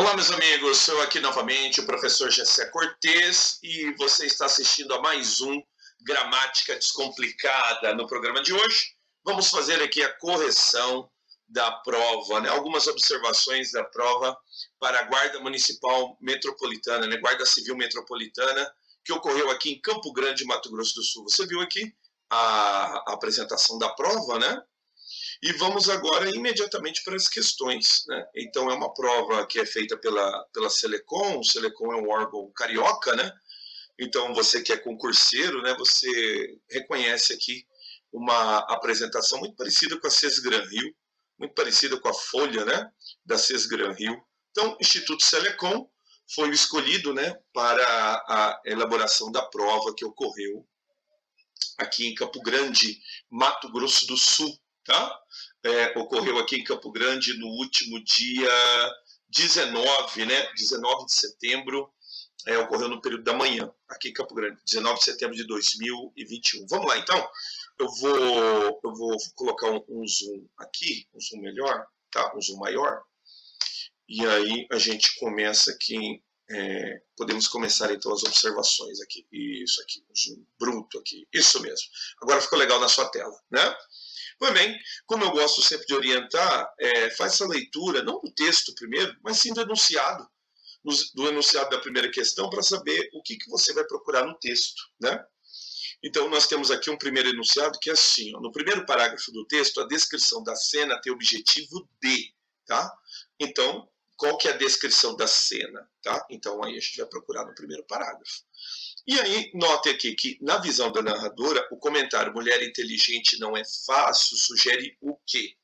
Olá, meus amigos, sou aqui novamente o professor Gessé Cortez e você está assistindo a mais um Gramática Descomplicada. No programa de hoje, vamos fazer aqui a correção da prova, né? Algumas observações da prova para a Guarda Municipal Metropolitana, né? Guarda Civil Metropolitana, que ocorreu aqui em Campo Grande, Mato Grosso do Sul. Você viu aqui a apresentação da prova, né? E vamos agora imediatamente para as questões, né? Então, é uma prova que é feita pela Selecom. O Selecom é um órgão carioca, né? Então, você que é concurseiro, né? Você reconhece aqui uma apresentação muito parecida com a Sesgran Rio, muito parecida com a folha, né? Da Sesgran Rio. Então, o Instituto Selecom foi escolhido, né? Para a elaboração da prova que ocorreu aqui em Campo Grande, Mato Grosso do Sul. Tá? Ocorreu aqui em Campo Grande no último dia 19, né? 19 de setembro, ocorreu no período da manhã, aqui em Campo Grande, 19 de setembro de 2021. Vamos lá, então. Eu vou colocar um zoom aqui, um zoom melhor, tá? Um zoom maior. E aí a gente começa aqui, podemos começar então as observações aqui. Isso aqui, um zoom bruto aqui, isso mesmo. Agora ficou legal na sua tela, né? Pois bem, como eu gosto sempre de orientar, faz essa leitura, não do texto primeiro, mas sim do enunciado, do enunciado da primeira questão, para saber o que você vai procurar no texto, né? Então, nós temos aqui um primeiro enunciado que é assim, ó, no primeiro parágrafo do texto, a descrição da cena tem o objetivo de, tá? Então, qual que é a descrição da cena, tá? Então, aí a gente vai procurar no primeiro parágrafo. E aí, note aqui que, na visão da narradora, o comentário mulher inteligente não é fácil sugere o quê?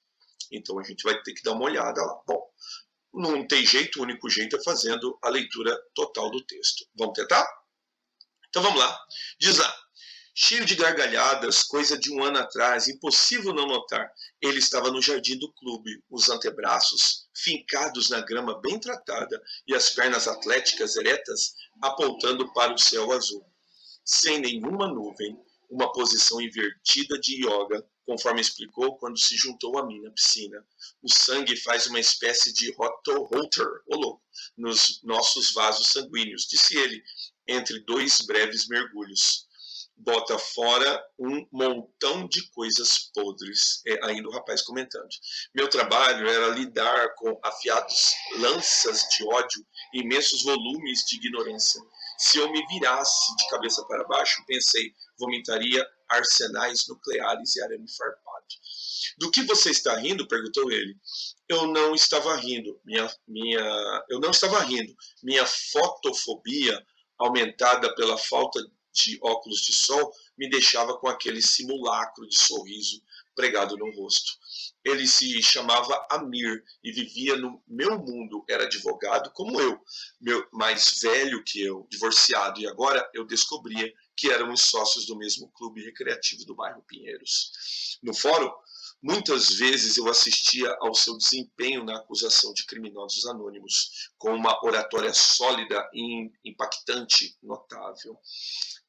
Então, a gente vai ter que dar uma olhada lá. Bom, não tem jeito, o único jeito é fazendo a leitura total do texto. Vamos tentar? Então, vamos lá. Diz lá. Cheio de gargalhadas, coisa de um ano atrás, impossível não notar. Ele estava no jardim do clube, os antebraços fincados na grama bem tratada e as pernas atléticas eretas apontando para o céu azul. Sem nenhuma nuvem, uma posição invertida de yoga, conforme explicou quando se juntou a mim na piscina. O sangue faz uma espécie de rotor, nos nossos vasos sanguíneos, disse ele, entre dois breves mergulhos. Bota fora um montão de coisas podres, ainda o rapaz comentando. Meu trabalho era lidar com afiados lanças de ódio e imensos volumes de ignorância. Se eu me virasse de cabeça para baixo, pensei, vomitaria arsenais nucleares e arame farpado. Do que você está rindo? Perguntou ele. Eu não estava rindo. Eu não estava rindo. Minha fotofobia, aumentada pela falta de óculos de sol, me deixava com aquele simulacro de sorriso pregado no rosto. Ele se chamava Amir e vivia no meu mundo, era advogado como eu, mais velho que eu, divorciado, e agora eu descobria que éramos sócios do mesmo clube recreativo do bairro Pinheiros. No fórum, muitas vezes eu assistia ao seu desempenho na acusação de criminosos anônimos, com uma oratória sólida e impactante, notável.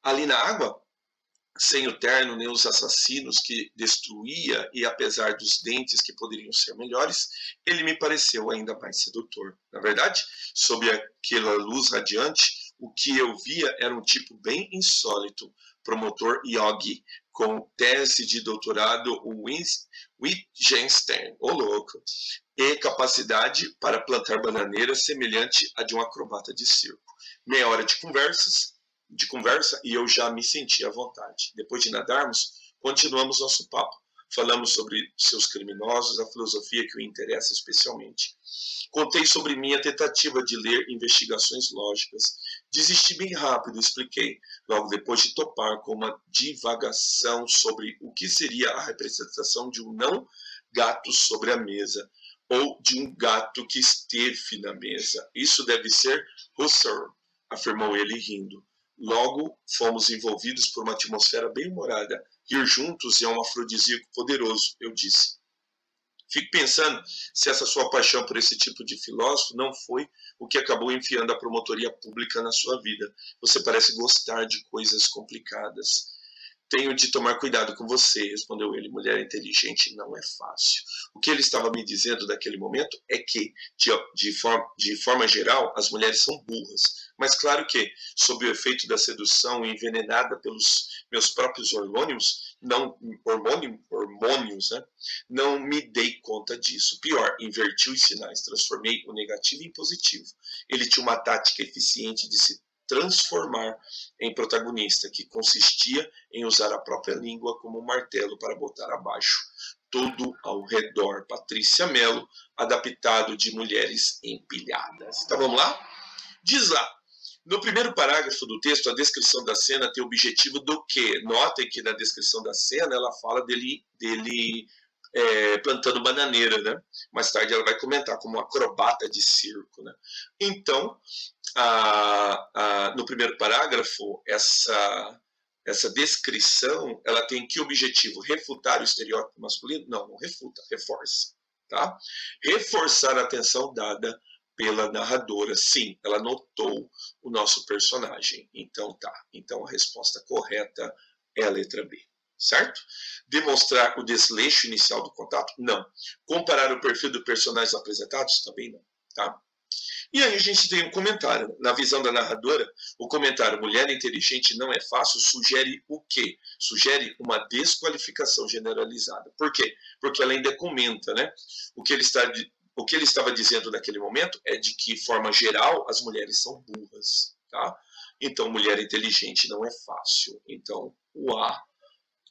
Ali na água, sem o terno nem os assassinos que destruía e apesar dos dentes que poderiam ser melhores, ele me pareceu ainda mais sedutor. Na verdade, sob aquela luz radiante, o que eu via era um tipo bem insólito, promotor yogi, com tese de doutorado Wittgenstein, louco, e capacidade para plantar bananeiras semelhante à de um acrobata de circo. Meia hora de conversa e eu já me senti à vontade. Depois de nadarmos, continuamos nosso papo. Falamos sobre seus criminosos, a filosofia que o interessa especialmente. Contei sobre minha tentativa de ler investigações lógicas. Desisti bem rápido, expliquei, logo depois de topar com uma divagação sobre o que seria a representação de um não gato sobre a mesa, ou de um gato que esteve na mesa. Isso deve ser Husserl, afirmou ele rindo. Logo, fomos envolvidos por uma atmosfera bem-humorada. Ir juntos é um afrodisíaco poderoso, eu disse. Fico pensando se essa sua paixão por esse tipo de filósofo não foi o que acabou enfiando a promotoria pública na sua vida. Você parece gostar de coisas complicadas. Tenho de tomar cuidado com você, respondeu ele. Mulher inteligente não é fácil. O que ele estava me dizendo naquele momento é que, de forma geral, as mulheres são burras. Mas claro que, sob o efeito da sedução, envenenada pelos meus próprios hormônios, né, não me dei conta disso. Pior, inverti os sinais, transformei o negativo em positivo. Ele tinha uma tática eficiente de se transformar em protagonista, que consistia em usar a própria língua como um martelo para botar abaixo todo ao redor. Patrícia Mello, adaptado de Mulheres Empilhadas. Então vamos lá? Diz lá, no primeiro parágrafo do texto, a descrição da cena tem o objetivo do quê? Notem que na descrição da cena ela fala dele plantando bananeira, né? Mais tarde ela vai comentar como um acrobata de circo, né? Então, no primeiro parágrafo, essa descrição, ela tem que objetivo? Refutar o estereótipo masculino? Não, não refuta, reforça. Tá? Reforçar a atenção dada pela narradora. Sim, ela notou o nosso personagem. Então tá. Então a resposta correta é a letra B. Certo? Demonstrar o desleixo inicial do contato? Não. Comparar o perfil dos personagens apresentados? Também não. Tá? E aí a gente tem um comentário. Na visão da narradora, o comentário mulher inteligente não é fácil sugere o quê? Sugere uma desqualificação generalizada. Por quê? Porque ela ainda comenta, né? O que ele estava dizendo naquele momento é de que, de forma geral, as mulheres são burras. Tá? Então, mulher inteligente não é fácil. Então, o A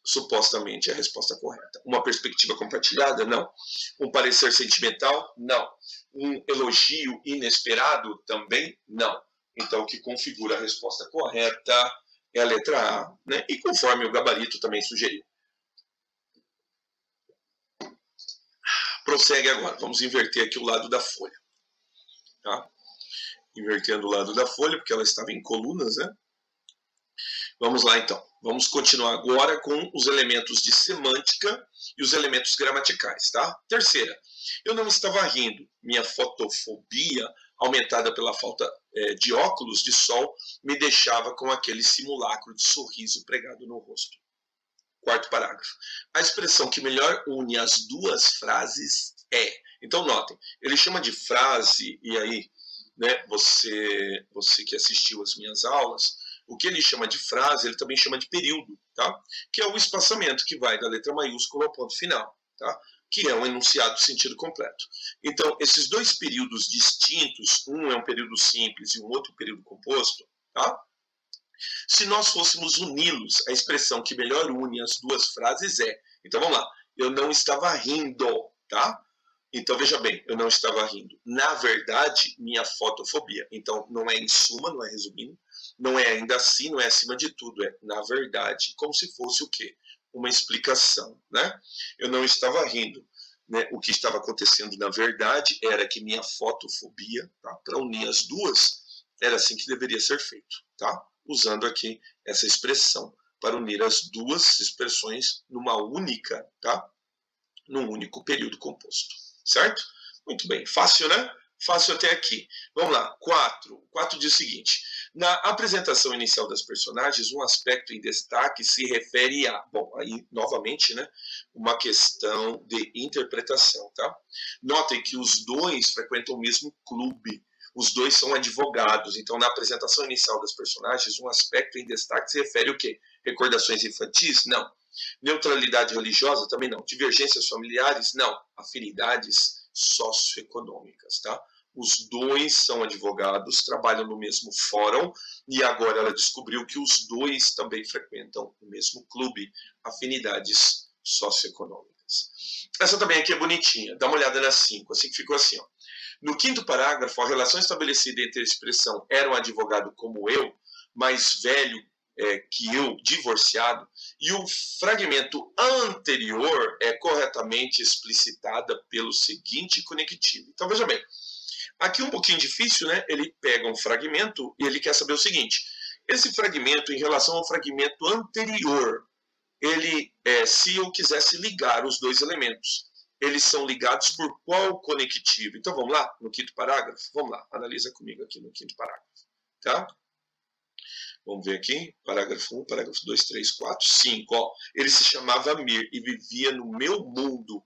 supostamente é a resposta correta. Uma perspectiva compartilhada? Não. Um parecer sentimental? Não. Um elogio inesperado? Também não. Então, o que configura a resposta correta é a letra A, né? E conforme o gabarito também sugeriu. Prossegue agora. Vamos inverter aqui o lado da folha. Tá? Invertendo o lado da folha, porque ela estava em colunas, né? Vamos lá, então. Vamos continuar agora com os elementos de semântica e os elementos gramaticais, tá? Terceira, eu não estava rindo. Minha fotofobia, aumentada pela falta de óculos de sol, me deixava com aquele simulacro de sorriso pregado no rosto. Quarto parágrafo. A expressão que melhor une as duas frases é... Então, notem, ele chama de frase, e aí, né, você que assistiu às minhas aulas... O que ele chama de frase, ele também chama de período, tá? Que é o espaçamento que vai da letra maiúscula ao ponto final, tá? Que é um enunciado de sentido completo. Então, esses dois períodos distintos, um é um período simples e um outro período composto, tá? Se nós fôssemos uni-los, a expressão que melhor une as duas frases é... Então, vamos lá. Eu não estava rindo, tá? Então, veja bem, eu não estava rindo. Na verdade, minha fotofobia. Então, não é em suma, não é resumindo, não é ainda assim, não é acima de tudo, é na verdade, como se fosse o quê? Uma explicação, né? Eu não estava rindo, né? O que estava acontecendo na verdade era que minha fotofobia, tá? Para unir as duas, era assim que deveria ser feito, tá? Usando aqui essa expressão para unir as duas expressões numa única, tá? Num único período composto, certo? Muito bem, fácil, né? Fácil até aqui. Vamos lá, 4. 4 diz o seguinte. Na apresentação inicial das personagens, um aspecto em destaque se refere a... Bom, aí, novamente, né? Uma questão de interpretação, tá? Notem que os dois frequentam o mesmo clube. Os dois são advogados. Então, na apresentação inicial das personagens, um aspecto em destaque se refere ao quê? Recordações infantis? Não. Neutralidade religiosa? Também não. Divergências familiares? Não. Afinidades socioeconômicas, tá? Os dois são advogados, trabalham no mesmo fórum e agora ela descobriu que os dois também frequentam o mesmo clube, afinidades socioeconômicas. Essa também aqui é bonitinha, dá uma olhada nas 5, assim que ficou assim, ó. No quinto parágrafo, a relação estabelecida entre a expressão era um advogado como eu, mais velho que eu, divorciado, e o fragmento anterior é corretamente explicitada pelo seguinte conectivo. Então, veja bem, aqui um pouquinho difícil, né? Ele pega um fragmento e ele quer saber o seguinte, esse fragmento em relação ao fragmento anterior, ele, se eu quisesse ligar os dois elementos, eles são ligados por qual conectivo? Então, vamos lá, no quinto parágrafo? Vamos lá, analisa comigo aqui no quinto parágrafo, tá? Vamos ver aqui, parágrafo 1, parágrafo 2, 3, 4, 5. Ó, ele se chamava Amir e vivia no meu mundo.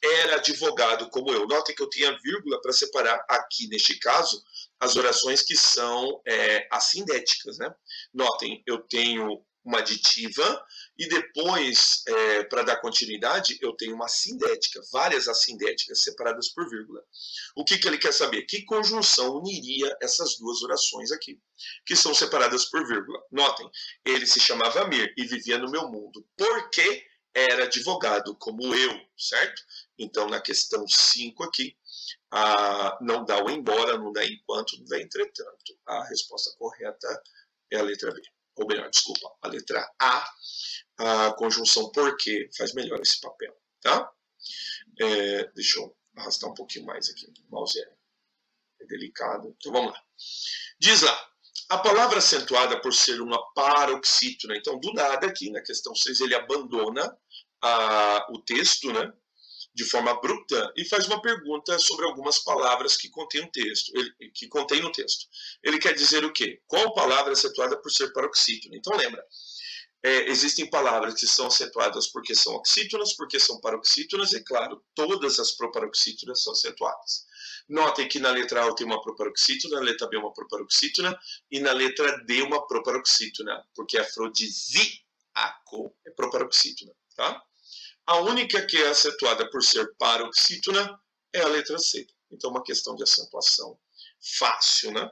Era advogado como eu. Notem que eu tinha vírgula para separar aqui, neste caso, as orações que são assindéticas, né? Notem, eu tenho uma aditiva e depois, para dar continuidade, eu tenho uma assindética, várias assindéticas separadas por vírgula. O que ele quer saber? Que conjunção uniria essas duas orações aqui, que são separadas por vírgula? Notem, ele se chamava Amir e vivia no meu mundo, porque era advogado como eu, certo? Então, na questão 5 aqui, não dá o embora, não dá enquanto, não dá entretanto. A resposta correta é a letra B. Ou melhor, desculpa, a letra A conjunção porque faz melhor esse papel, tá? Deixa eu arrastar um pouquinho mais aqui, o mouse é delicado, então vamos lá. Diz lá, a palavra acentuada por ser uma paroxítona, então do nada aqui na questão 6 ele abandona o texto, né? De forma abrupta e faz uma pergunta sobre algumas palavras que contém no texto. Ele quer dizer o quê? Qual palavra é acentuada por ser paroxítona? Então lembra, existem palavras que são acentuadas porque são oxítonas, porque são paroxítonas e claro, todas as proparoxítonas são acentuadas. Notem que na letra A eu tenho uma proparoxítona, na letra B uma proparoxítona e na letra D uma proparoxítona, porque afrodisíaco é proparoxítona, tá? A única que é acentuada por ser paroxítona é a letra C. Então, uma questão de acentuação fácil, né?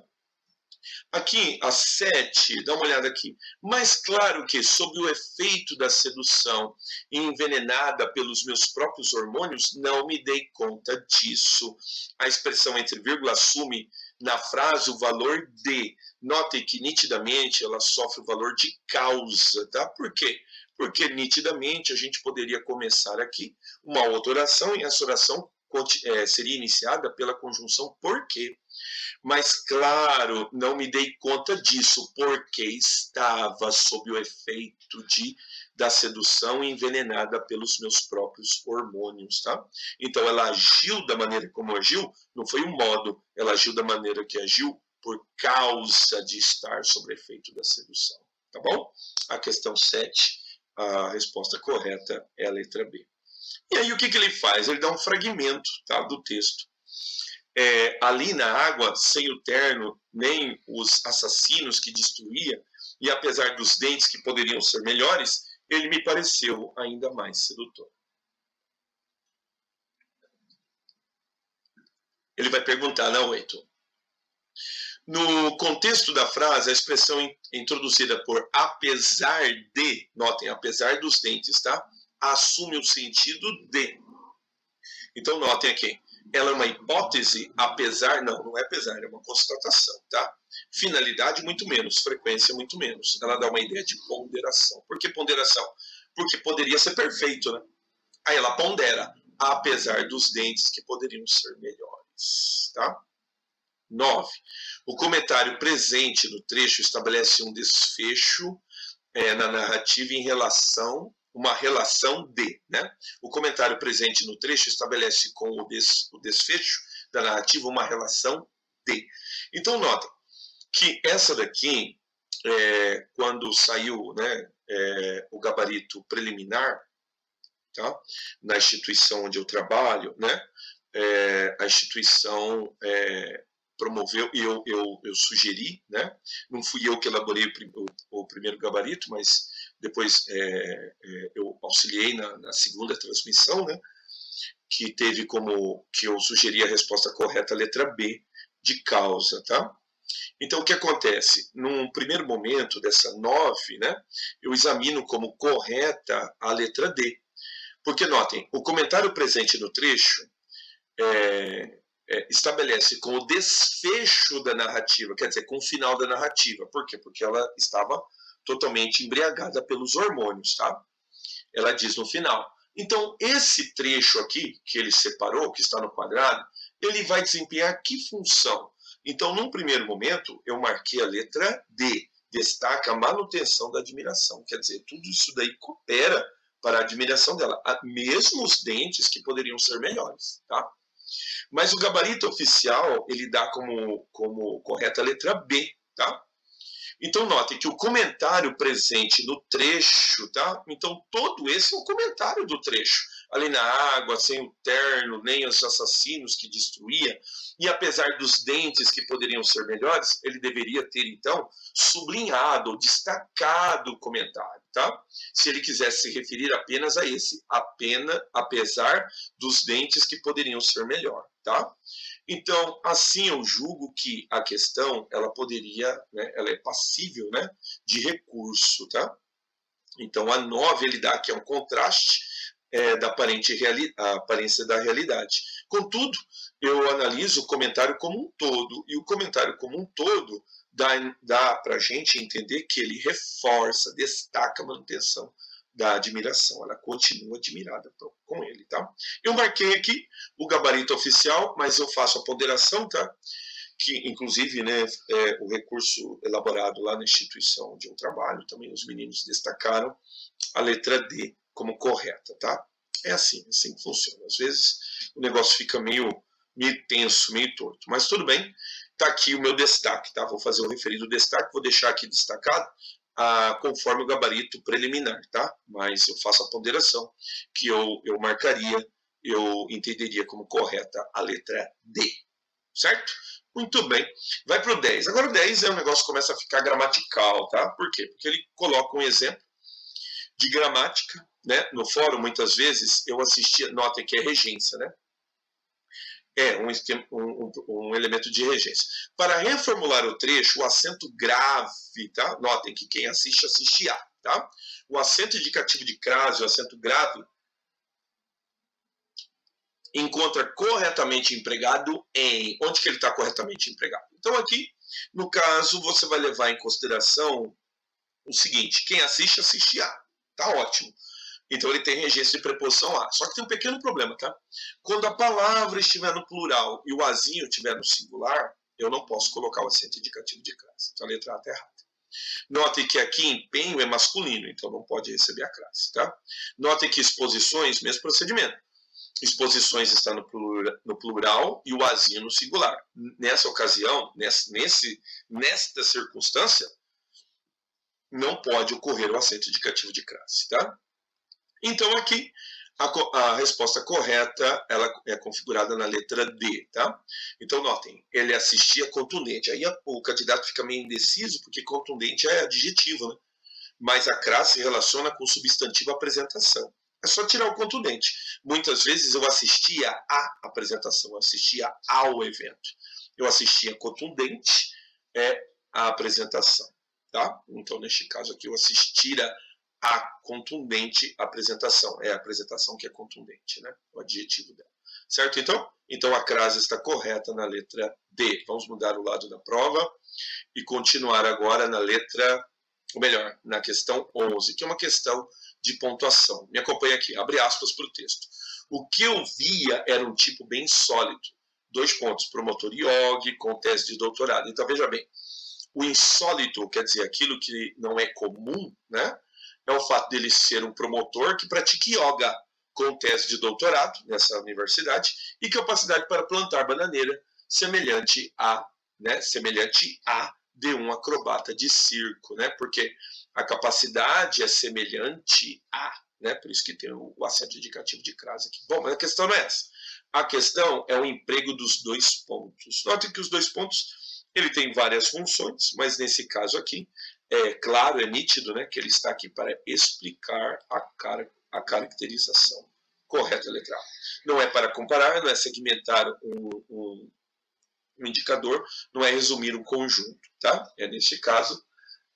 Aqui, a 7, dá uma olhada aqui. Mas claro que, sob o efeito da sedução e envenenada pelos meus próprios hormônios, não me dei conta disso. A expressão entre vírgula assume na frase o valor de. Notem que, nitidamente, ela sofre o valor de causa, tá? Por quê? Porque, nitidamente, a gente poderia começar aqui uma outra oração, e essa oração seria iniciada pela conjunção porque. Mas, claro, não me dei conta disso, porque estava sob o efeito da sedução envenenada pelos meus próprios hormônios, tá? Então, ela agiu da maneira como agiu, não foi um modo, ela agiu da maneira que agiu por causa de estar sob o efeito da sedução, tá bom? A questão 7. A resposta correta é a letra B. E aí o que ele faz? Ele dá um fragmento, tá, do texto. Ali na água, sem o terno, nem os assassinos que destruía, e apesar dos dentes que poderiam ser melhores, ele me pareceu ainda mais sedutor. Ele vai perguntar, não, Heitor? No contexto da frase, a expressão introduzida por apesar de, notem, apesar dos dentes, tá? Assume o sentido de. Então, notem aqui, ela é uma hipótese, apesar, não é apesar, é uma constatação, tá? Finalidade, muito menos, frequência, muito menos. Ela dá uma ideia de ponderação. Por que ponderação? Porque poderia ser perfeito, né? Aí ela pondera, apesar dos dentes que poderiam ser melhores, tá? 9. O comentário presente no trecho estabelece um desfecho na narrativa em relação, uma relação de, né? O comentário presente no trecho estabelece com o desfecho da narrativa uma relação de. Então, notem que essa daqui, quando saiu, né, o gabarito preliminar, tá? Na instituição onde eu trabalho, né? A instituição promoveu e eu sugeri, né? Não fui eu que elaborei o primeiro gabarito, mas depois eu auxiliei na segunda transmissão, né? Que teve como que eu sugeri a resposta correta, a letra B, de causa, tá? Então, o que acontece? Num primeiro momento dessa 9, né? Eu examino como correta a letra D. Porque, notem, o comentário presente no trecho estabelece com o desfecho da narrativa, quer dizer, com o final da narrativa. Por quê? Porque ela estava totalmente embriagada pelos hormônios, tá? Ela diz no final. Então, esse trecho aqui, que ele separou, que está no quadrado, ele vai desempenhar que função? Então, num primeiro momento, eu marquei a letra D, destaca a manutenção da admiração. Quer dizer, tudo isso daí coopera para a admiração dela, mesmo os dentes que poderiam ser melhores, tá? Mas o gabarito oficial, ele dá como correta a letra B, tá? Então, notem que o comentário presente no trecho, tá? Então, todo esse é o comentário do trecho. Ali na água, sem o terno, nem os assassinos que destruía. E apesar dos dentes que poderiam ser melhores, ele deveria ter, então, sublinhado ou destacado o comentário, tá? Se ele quisesse se referir apenas a esse, apesar dos dentes que poderiam ser melhor, tá? Então, assim eu julgo que a questão, ela poderia, né, ela é passível, né, de recurso, tá? Então, a 9, ele dá aqui um contraste da aparência da realidade. Contudo, eu analiso o comentário como um todo, e o comentário como um todo dá para a gente entender que ele reforça, destaca a manutenção da admiração, ela continua admirada com ele, tá? Eu marquei aqui o gabarito oficial, mas eu faço a ponderação, tá? Que, inclusive, né, o recurso elaborado lá na instituição onde eu trabalho, também os meninos destacaram a letra D como correta, tá? É assim que funciona. Às vezes o negócio fica meio tenso, meio torto, mas tudo bem. Tá aqui o meu destaque, tá? Vou fazer o referido destaque, vou deixar aqui destacado conforme o gabarito preliminar, tá? Mas eu faço a ponderação que eu marcaria, eu entenderia como correta a letra D, certo? Muito bem. Vai para o 10. Agora o 10 é um negócio que começa a ficar gramatical, tá? Por quê? Porque ele coloca um exemplo de gramática, né? No fórum, muitas vezes, eu assistia, notem que é regência, né? É um elemento de regência. Para reformular o trecho, o acento grave, tá? Notem que quem assiste, assiste a, tá? O acento indicativo de crase, o acento grave, encontra corretamente empregado em... Onde que ele está corretamente empregado? Então aqui, no caso, você vai levar em consideração o seguinte, quem assiste, assiste a. Tá ótimo. Então ele tem regência de preposição a. Só que tem um pequeno problema, tá? Quando a palavra estiver no plural e o azinho estiver no singular, eu não posso colocar o acento indicativo de crase. Então a letra A está errada. Notem que aqui empenho é masculino, então não pode receber a crase, tá? Notem que exposições, mesmo procedimento. Exposições está no plural e o azinho no singular. Nessa ocasião, nesta circunstância, não pode ocorrer o acento indicativo de crase, tá? Então aqui a resposta correta ela é configurada na letra D, tá? Então notem, ele assistia contundente. Aí o candidato fica meio indeciso porque contundente é adjetivo, né? Mas a crase se relaciona com o substantivo apresentação. É só tirar o contundente. Muitas vezes eu assistia à apresentação, eu assistia ao evento. Eu assistia contundente à apresentação, tá? Então neste caso aqui eu assistira a contundente apresentação. É a apresentação que é contundente, né? O adjetivo dela. Certo, então? Então a crase está correta na letra D. Vamos mudar o lado da prova e continuar agora na letra, ou melhor, na questão 11, que é uma questão de pontuação. Me acompanha aqui, abre aspas para o texto. O que eu via era um tipo bem sólido. 2 pontos, promotor IOG com tese de doutorado. Então veja bem, o insólito quer dizer aquilo que não é comum, né? É o fato dele ser um promotor que pratica yoga com tese de doutorado nessa universidade e capacidade para plantar bananeira semelhante a de um acrobata de circo, né? Porque a capacidade é semelhante a, né? Por isso que tem o acento indicativo de crase aqui. Bom, mas a questão não é essa. A questão é o emprego dos 2 pontos. Note que os 2 pontos, ele tem várias funções, mas nesse caso aqui, é claro, é nítido, né, que ele está aqui para explicar a caracterização correta letra A. Não é para comparar, não é segmentar um indicador, não é resumir um conjunto, tá? É, neste caso,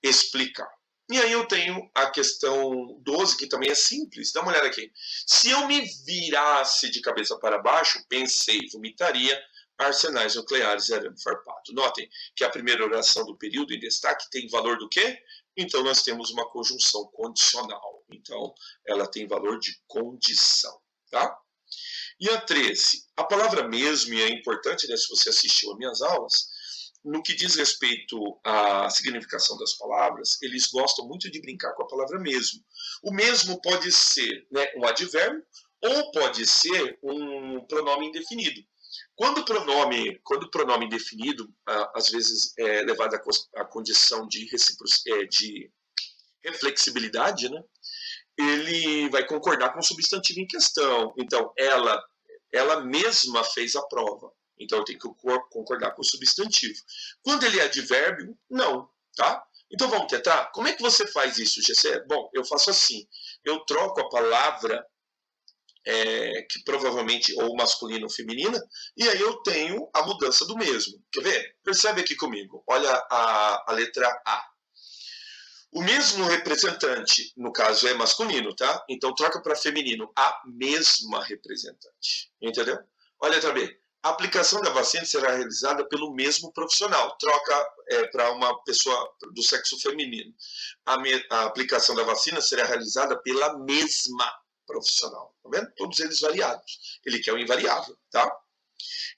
explicar. E aí eu tenho a questão 12, que também é simples. Dá uma olhada aqui. Se eu me virasse de cabeça para baixo, pensei, vomitaria arsenais nucleares e arame farpado. Notem que a primeira oração do período em destaque tem valor do quê? Então nós temos uma conjunção condicional. Então ela tem valor de condição, tá? E a 13, a palavra mesmo, e é importante, né, se você assistiu às minhas aulas, no que diz respeito à significação das palavras, eles gostam muito de brincar com a palavra mesmo. O mesmo pode ser, né, um advérbio ou pode ser um pronome indefinido. Quando o pronome definido, às vezes é levado à condição de reflexibilidade, né? Ele vai concordar com o substantivo em questão. Então, ela mesma fez a prova. Então, eu tenho que concordar com o substantivo. Quando ele é advérbio, não, tá? Então, vamos tentar? Como é que você faz isso, Gessé? Bom, eu faço assim. Eu troco a palavra, que provavelmente ou masculina ou feminina, e aí eu tenho a mudança do mesmo. Quer ver? Percebe aqui comigo. Olha a letra A. O mesmo representante, no caso é masculino, tá? Então troca para feminino, a mesma representante. Entendeu? Olha a letra B. A aplicação da vacina será realizada pelo mesmo profissional. Troca para uma pessoa do sexo feminino. A aplicação da vacina será realizada pela mesma profissional. Tá vendo? Todos eles variados. Ele quer o invariável, tá?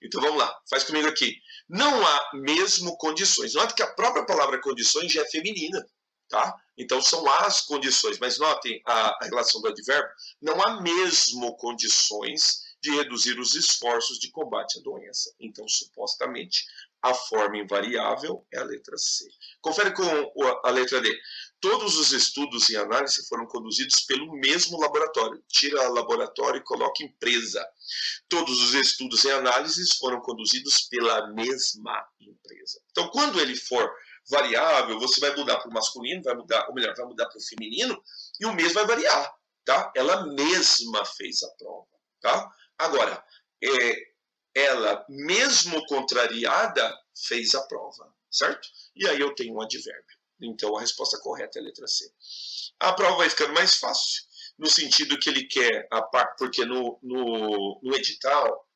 Então vamos lá, faz comigo aqui. Não há mesmo condições. Note que a própria palavra condições já é feminina. Tá? Então são as condições, mas notem a relação do advérbio, não há mesmo condições de reduzir os esforços de combate à doença. Então, supostamente, a forma invariável é a letra C. Confere com a letra D. Todos os estudos e análise foram conduzidos pelo mesmo laboratório. Tira laboratório e coloca empresa. Todos os estudos e análises foram conduzidos pela mesma empresa. Então, quando ele for variável, você vai mudar para o masculino, vai mudar para o feminino, e o mesmo vai variar, tá? Ela mesma fez a prova, tá? Agora, ela, mesmo contrariada, fez a prova, certo? E aí eu tenho um advérbio. Então, a resposta correta é a letra C. A prova vai ficando mais fácil, no sentido que ele quer, porque no edital,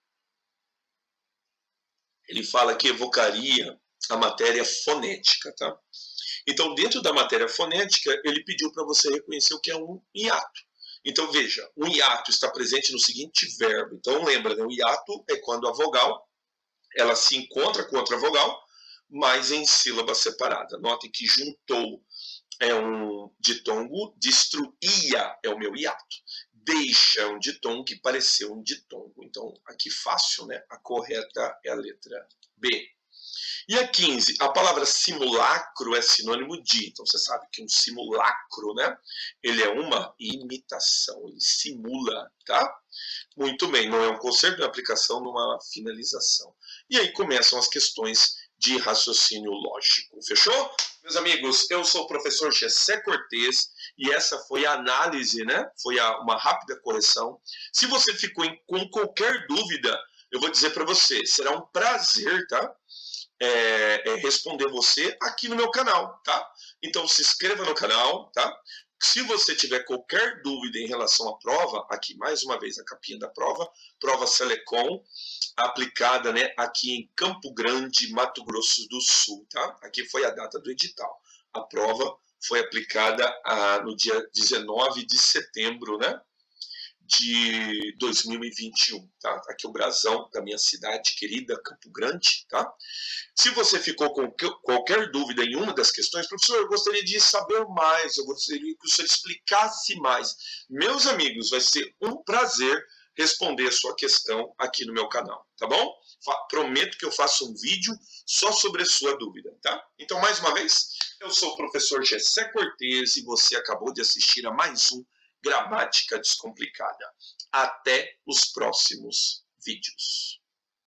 ele fala que evocaria a matéria fonética, tá? Então, dentro da matéria fonética, ele pediu para você reconhecer o que é um hiato. Então, veja, um hiato está presente no seguinte verbo. Então, lembra, né? O hiato é quando a vogal ela se encontra com outra vogal, mas em sílaba separada. Notem que juntou é um ditongo, destruía é o meu hiato. Deixa é um ditongo que pareceu um ditongo. Então, aqui fácil, né? A correta é a letra B. E a 15, a palavra simulacro é sinônimo de, então você sabe que um simulacro, né? Ele é uma imitação, ele simula, tá? Muito bem, não é um conserto, é uma aplicação numa finalização. E aí começam as questões de raciocínio lógico, fechou? Meus amigos, eu sou o professor Gessé Cortez e essa foi a análise, né? Foi uma rápida correção. Se você ficou com qualquer dúvida, eu vou dizer para você, será um prazer, tá? Responder você aqui no meu canal, tá? Então se inscreva no canal, tá? Se você tiver qualquer dúvida em relação à prova, aqui mais uma vez a capinha da prova, prova Selecom, aplicada, né, aqui em Campo Grande, Mato Grosso do Sul, tá? Aqui foi a data do edital. A prova foi aplicada no dia 19 de setembro, né? De 2021, tá? Aqui o brasão da minha cidade querida, Campo Grande, tá? Se você ficou com qualquer dúvida em uma das questões, professor, eu gostaria de saber mais, eu gostaria que o senhor explicasse mais. Meus amigos, vai ser um prazer responder a sua questão aqui no meu canal, tá bom? Prometo que eu faço um vídeo só sobre a sua dúvida, tá? Então, mais uma vez, eu sou o professor Gessé Cortez e você acabou de assistir a mais um Gramática Descomplicada. Até os próximos vídeos.